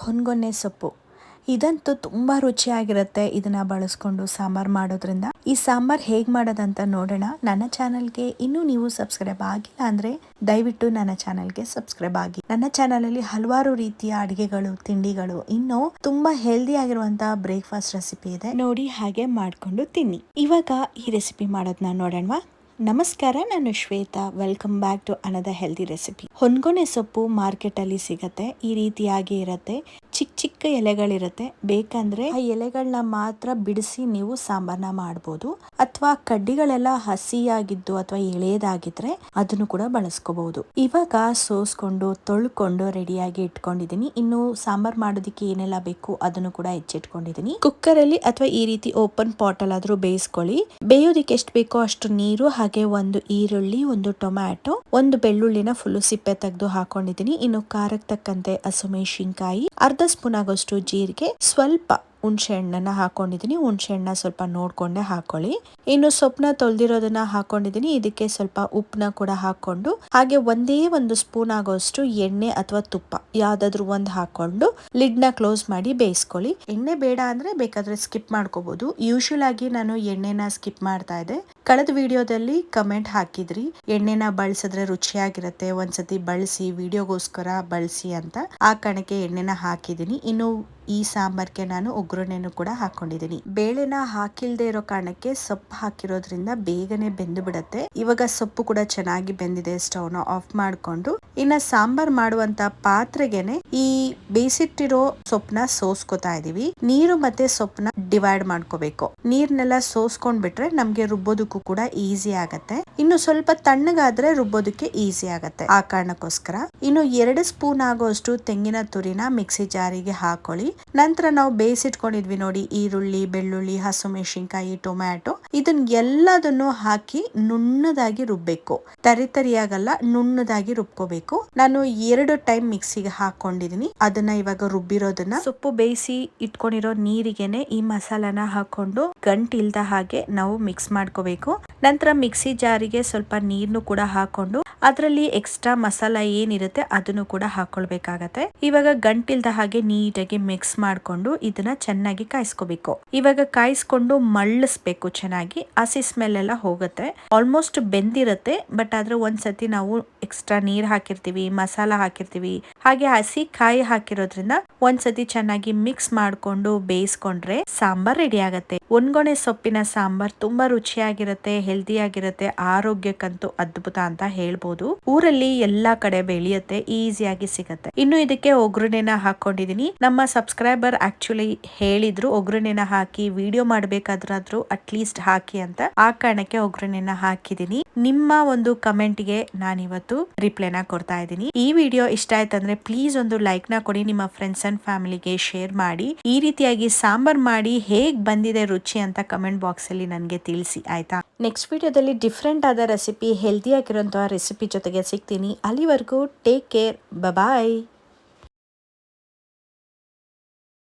ಹೊನ್ಗೊನ್ನೆ ಸೊಪ್ಪು ಇದಂತೂ ತುಂಬ ರುಚಿಯಾಗಿರುತ್ತೆ. ಇದನ್ನ ಬಳಸ್ಕೊಂಡು ಸಾಂಬಾರು ಮಾಡೋದ್ರಿಂದ ಈ ಸಾಂಬಾರು ಹೇಗೆ ಮಾಡೋದಂತ ನೋಡೋಣ. ನನ್ನ ಚಾನಲ್ಗೆ ಇನ್ನೂ ನೀವು ಸಬ್ಸ್ಕ್ರೈಬ್ ಆಗಿಲ್ಲ ಅಂದರೆ ದಯವಿಟ್ಟು ನನ್ನ ಚಾನಲ್ಗೆ ಸಬ್ಸ್ಕ್ರೈಬ್ ಆಗಿ. ನನ್ನ ಚಾನಲಲ್ಲಿ ಹಲವಾರು ರೀತಿಯ ಅಡುಗೆಗಳು, ತಿಂಡಿಗಳು, ಇನ್ನೂ ತುಂಬ ಹೆಲ್ದಿ ಆಗಿರುವಂತಹ ಬ್ರೇಕ್ಫಾಸ್ಟ್ ರೆಸಿಪಿ ಇದೆ, ನೋಡಿ ಹಾಗೆ ಮಾಡಿಕೊಂಡು ತಿನ್ನಿ. ಇವಾಗ ಈ ರೆಸಿಪಿ ಮಾಡೋದನ್ನ ನೋಡೋಣವಾ. ನಮಸ್ಕಾರ, ನಾನು Shweta. Welcome back to another healthy recipe. ಹೊನ್ಗೊನೆ ಸೊಪ್ಪು ಮಾರ್ಕೆಟಲ್ಲಿ ಸಿಗತ್ತೆ. ಈ ರೀತಿಯಾಗಿ ಇರುತ್ತೆ, ಚಿಕ್ಕ ಚಿಕ್ಕ ಎಲೆಗಳಿರುತ್ತೆ. ಬೇಕಂದ್ರೆ ಆ ಎಲೆಗಳನ್ನ ಮಾತ್ರ ಬಿಡಿಸಿ ನೀವು ಸಾಂಬಾರ್ನ ಮಾಡ್ಬೋದು, ಅಥವಾ ಕಡ್ಡಿಗಳೆಲ್ಲ ಹಸಿಯಾಗಿದ್ದು ಅಥವಾ ಎಳೆಯದಾಗಿದ್ರೆ ಅದನ್ನು ಕೂಡ ಬಳಸ್ಕೋಬಹುದು. ಇವಾಗ ಸೋಸ್ಕೊಂಡು ತೊಳ್ಕೊಂಡು ರೆಡಿಯಾಗಿ ಇಟ್ಕೊಂಡಿದೀನಿ. ಇನ್ನು ಸಾಂಬಾರ್ ಮಾಡೋದಕ್ಕೆ ಏನೆಲ್ಲ ಬೇಕು ಅದನ್ನು ಕೂಡ ಹೆಚ್ಚಿಟ್ಕೊಂಡಿದೀನಿ. ಕುಕ್ಕರ್ ಅಲ್ಲಿ ಅಥವಾ ಈ ರೀತಿ ಓಪನ್ ಪಾಟ್ ಅಲ್ಲಾದ್ರೂ ಬೇಯಿಸ್ಕೊಳ್ಳಿ. ಬೇಯೋದಿಕ್ಕೆ ಎಷ್ಟು ಬೇಕೋ ಅಷ್ಟು ನೀರು, ಹಾಗೆ ಒಂದು ಈರುಳ್ಳಿ, ಒಂದು ಟೊಮ್ಯಾಟೊ, ಒಂದು ಬೆಳ್ಳುಳ್ಳಿನ ಫುಲ್ ಸಿಪ್ಪೆ ತೆಗೆದು ಹಾಕೊಂಡಿದೀನಿ. ಇನ್ನು ಖಾರಕ್ಕೆ ತಕ್ಕಂತೆ ಹಸಿಮೆಣಸಿನಕಾಯಿ, ಅರ್ಧ ಸ್ಪೂನ್ ಆಗೋಷ್ಟು ಜೀರಿಗೆ, ಸ್ವಲ್ಪ ಹುಣಸೆ ಹಣ್ಣನ್ನ ಹಾಕೊಂಡಿದೀನಿ. ಹುಣಸೆ ಹಣ್ಣನ್ನ ಸ್ವಲ್ಪ ನೋಡ್ಕೊಂಡೆ ಹಾಕೊಳ್ಳಿ. ಇನ್ನು ಸೊಪ್ಪನ್ನ ತೊಳೆದಿರೋದನ್ನ ಹಾಕೊಂಡಿದೀನಿ. ಇದಕ್ಕೆ ಸ್ವಲ್ಪ ಉಪ್ಪನ್ನ ಕೂಡ ಹಾಕೊಂಡು, ಹಾಗೆ ಒಂದೇ ಒಂದು ಸ್ಪೂನ್ ಆಗೋಷ್ಟು ಎಣ್ಣೆ ಅಥವಾ ತುಪ್ಪ ಯಾವ್ದಾದ್ರು ಒಂದು ಹಾಕೊಂಡು ಲಿಡ್ ನ ಕ್ಲೋಸ್ ಮಾಡಿ ಬೇಯಿಸ್ಕೊಳ್ಳಿ. ಎಣ್ಣೆ ಬೇಡ ಅಂದ್ರೆ ಬೇಕಾದ್ರೆ ಸ್ಕಿಪ್ ಮಾಡ್ಕೋಬಹುದು. ಯೂಶುವಲ್ ಆಗಿ ನಾನು ಎಣ್ಣೆನ ಸ್ಕಿಪ್ ಮಾಡ್ತಾ ಇದ್ದೆ. ಕಳೆದ ವಿಡಿಯೋದಲ್ಲಿ ಕಮೆಂಟ್ ಹಾಕಿದ್ರಿ ಎಣ್ಣೆನ ಬಳಸಿದ್ರೆ ರುಚಿಯಾಗಿರುತ್ತೆ, ಒಂದ್ಸತಿ ಬಳಸಿ, ವಿಡಿಯೋಗೋಸ್ಕರ ಬಳಸಿ ಅಂತ. ಆ ಕಾರಣಕ್ಕೆ ಎಣ್ಣೆನ ಹಾಕಿದೀನಿ. ಇನ್ನು ಈ ಸಾಂಬಾರ್ಗೆ ನಾನು ಒಗ್ಗರಣೆನೂ ಕೂಡ ಹಾಕೊಂಡಿದೀನಿ. ಬೇಳೆನ ಹಾಕಿಲ್ದೆ ಇರೋ ಕಾರಣಕ್ಕೆ ಸೊಪ್ಪು ಹಾಕಿರೋದ್ರಿಂದ ಬೇಗನೆ ಬೆಂದು ಬಿಡತ್ತೆ. ಇವಾಗ ಸೊಪ್ಪು ಕೂಡ ಚೆನ್ನಾಗಿ ಬೆಂದಿದೆ. ಸ್ಟವ್ನ ಆಫ್ ಮಾಡ್ಕೊಂಡು ಇನ್ನ ಸಾಂಬಾರ್ ಮಾಡುವಂತ ಪಾತ್ರೆಗೆನೆ ಈ ಬೇಯಿಸಿಟ್ಟಿರೋ ಸೊಪ್ಪನ್ನ ಸೋಸ್ಕೋತಾ ಇದೀವಿ. ನೀರು ಮತ್ತೆ ಸೊಪ್ಪನ್ನ ಡಿವೈಡ್ ಮಾಡ್ಕೋಬೇಕು. ನೀರ್ನೆಲ್ಲ ಸೋಸ್ಕೊಂಡ್ ಬಿಟ್ರೆ ನಮ್ಗೆ ರುಬ್ಬೋದಕ್ಕೂ ಕೂಡ ಈಸಿ ಆಗತ್ತೆ. ಇನ್ನು ಸ್ವಲ್ಪ ತಣ್ಣಗಾದ್ರೆ ರುಬ್ಬೋದಕ್ಕೆ ಈಸಿ ಆಗತ್ತೆ. ಆ ಕಾರಣಕ್ಕೋಸ್ಕರ ಇನ್ನು 2 ಸ್ಪೂನ್ ಆಗೋಷ್ಟು ತೆಂಗಿನ ತುರಿನ ಮಿಕ್ಸಿ ಜಾರಿಗೆ ಹಾಕೊಳ್ಳಿ. ನಂತರ ನಾವು ಬೇಯಿಸಿಟ್ಕೊಂಡಿದ್ವಿ ನೋಡಿ, ಈರುಳ್ಳಿ, ಬೆಳ್ಳುಳ್ಳಿ, ಹಸಿಮೆಣಸಿನಕಾಯಿ, ಟೊಮ್ಯಾಟೊ, ಇದನ್ನ ಎಲ್ಲದನ್ನು ಹಾಕಿ ನುಣ್ಣದಾಗಿ ರುಬ್ಬೇಕು. ತರಿಯಾಗಲ್ಲ, ನುಣ್ಣದಾಗಿ ರುಬ್ಕೋಬೇಕು. ನಾನು 2 ಟೈಮ್ ಮಿಕ್ಸಿಗೆ ಹಾಕೊಂಡಿದೀನಿ. ಅದನ್ನ ಇವಾಗ ರುಬ್ಬಿರೋದನ್ನ ಸೊಪ್ಪು ಬೇಯಿಸಿ ಇಟ್ಕೊಂಡಿರೋ ನೀರಿಗೆನೆ ಈ ಮಸಾಲಾನ ಹಾಕೊಂಡು ಗಂಟಿಲ್ದ ಹಾಗೆ ನಾವು ಮಿಕ್ಸ್ ಮಾಡ್ಕೋಬೇಕು. ನಂತರ ಮಿಕ್ಸಿ ಜಾರಿಗೆ ಸ್ವಲ್ಪ ನೀರ್ನು ಕೂಡ ಹಾಕೊಂಡು ಅದರಲ್ಲಿ ಎಕ್ಸ್ಟ್ರಾ ಮಸಾಲ ಏನಿರುತ್ತೆ ಅದನ್ನು ಕೂಡ ಹಾಕೊಳ್ಬೇಕಾಗತ್ತೆ. ಇವಾಗ ಗಂಟಿಲ್ದ ಹಾಗೆ ನೀಟಾಗಿ ಮಿಕ್ಸ್ ಮಾಡ್ಕೊಂಡು ಇದನ್ನ ಚೆನ್ನಾಗಿ ಕಾಯಿಸ್ಕೋಬೇಕು. ಇವಾಗ ಕಾಯಿಸ್ಕೊಂಡು ಮಳ್ಳಿಸ್ಬೇಕು ಚೆನ್ನಾಗಿ. ಹಸಿ ಸ್ಮೆಲ್ ಎಲ್ಲ ಹೋಗುತ್ತೆ. ಆಲ್ಮೋಸ್ಟ್ ಬೆಂದಿರುತ್ತೆ, ಬಟ್ ಆದ್ರೆ ಒಂದ್ಸತಿ ನಾವು ಎಕ್ಸ್ಟ್ರಾ ನೀರ್ ಹಾಕಿರ್ತೀವಿ, ಮಸಾಲ ಹಾಕಿರ್ತೀವಿ, ಹಾಗೆ ಹಸಿ ಕಾಯಿ ಹಾಕಿರೋದ್ರಿಂದ ಒಂದ್ಸತಿ ಚೆನ್ನಾಗಿ ಮಿಕ್ಸ್ ಮಾಡ್ಕೊಂಡು ಬೇಯಿಸ್ಕೊಂಡ್ರೆ ಸಾಂಬಾರ್ ರೆಡಿ ಆಗತ್ತೆ. ಹೊನ್ಗೊನೆ ಸೊಪ್ಪಿನ ಸಾಂಬಾರ್ ತುಂಬಾ ರುಚಿಯಾಗಿರುತ್ತೆ, ಹೆಲ್ದಿ ಆಗಿರುತ್ತೆ, ಆರೋಗ್ಯಕ್ಕಂತೂ ಅದ್ಭುತ ಅಂತ ಹೇಳ್ಬೋದು. ಊರಲ್ಲಿ ಎಲ್ಲಾ ಕಡೆ ಬೆಳೆಯುತ್ತೆ, ಈಸಿಯಾಗಿ ಸಿಗತ್ತೆ. ಇನ್ನು ಇದಕ್ಕೆ ಒಗ್ಗರಣೆನ ಹಾಕೊಂಡಿದೀನಿ. ನಮ್ಮ ಸಬ್ಸ್ಕ್ರೈಬರ್ ಆಕ್ಚುಲಿ ಹೇಳಿದ್ರು ಒಗ್ಗರಣೆನ ಹಾಕಿ ವಿಡಿಯೋ ಮಾಡ್ಬೇಕಾದ್ರಾದ್ರೂ ಅಟ್ಲೀಸ್ಟ್ ಹಾಕಿ ಅಂತ. ಆ ಕಾರಣಕ್ಕೆ ಒಗ್ಗರಣೆನ ಹಾಕಿದೀನಿ. ನಿಮ್ಮ ಒಂದು ಕಮೆಂಟ್ ಗೆ ನಾನಿವತ್ತು ರಿಪ್ಲೈನ ಕೊಡ್ತಾ ಇದ್ದೀನಿ. ಈ ವಿಡಿಯೋ ಇಷ್ಟ ಆಯ್ತಂದ್ರೆ ಪ್ಲೀಸ್ ಒಂದು ಲೈಕ್ ನ ಕೊಡಿ, ನಿಮ್ಮ ಫ್ರೆಂಡ್ಸ್ ಅಂಡ್ ಫ್ಯಾಮಿಲಿಗೆ ಶೇರ್ ಮಾಡಿ. ಈ ರೀತಿಯಾಗಿ ಸಾಂಬಾರ್ ಮಾಡಿ ಹೇಗ್ ಬಂದಿದೆ ರುಚಿ ಅಂತ ಕಮೆಂಟ್ ಬಾಕ್ಸ್ ಅಲ್ಲಿ ನನಗೆ ತಿಳಿಸಿ, ಆಯ್ತಾ? ನೆಕ್ಸ್ಟ್ ವಿಡಿಯೋದಲ್ಲಿ ಡಿಫ್ರೆಂಟ್ ಆದ ರೆಸಿಪಿ, ಹೆಲ್ದಿ ಆಗಿರುವಂತಹ ರೆಸಿಪಿ ಜೊತೆಗೆ ಸಿಗ್ತೀನಿ. ಅಲ್ಲಿವರೆಗೂ ಟೇಕ್ ಕೇರ್, ಬಾಯ್.